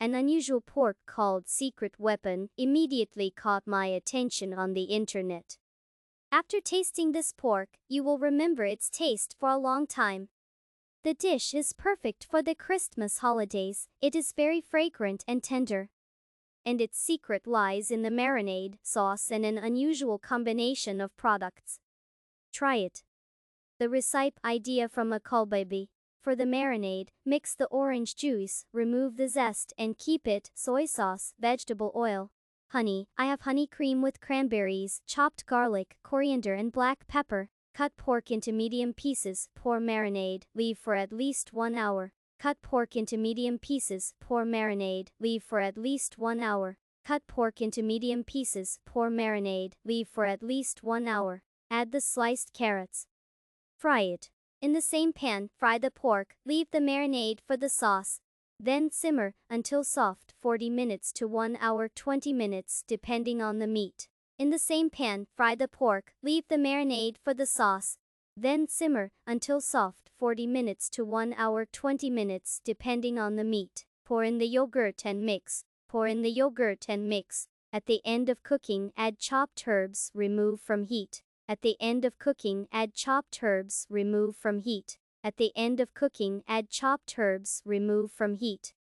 An unusual pork called secret weapon immediately caught my attention on the internet. After tasting this pork, you will remember its taste for a long time. The dish is perfect for the Christmas holidays. It is very fragrant and tender. And its secret lies in the marinade sauce and an unusual combination of products. Try it. The recipe idea from acallbaby. For the marinade, mix the orange juice, remove the zest and keep it, soy sauce, vegetable oil, honey. I have honey cream with cranberries, chopped garlic, coriander and black pepper. Cut pork into medium pieces, pour marinade, leave for at least 1 hour. Cut pork into medium pieces, pour marinade, leave for at least 1 hour. Cut pork into medium pieces, pour marinade, leave for at least 1 hour. Add the sliced carrots. Fry it. In the same pan, fry the pork, leave the marinade for the sauce. Then simmer until soft 40 minutes to 1 hour 20 minutes depending on the meat. In the same pan, fry the pork, leave the marinade for the sauce. Then simmer until soft 40 minutes to 1 hour 20 minutes depending on the meat. Pour in the yogurt and mix. Pour in the yogurt and mix. At the end of cooking, add chopped herbs, remove from heat. At the end of cooking, add chopped herbs, remove from heat. At the end of cooking, add chopped herbs, remove from heat.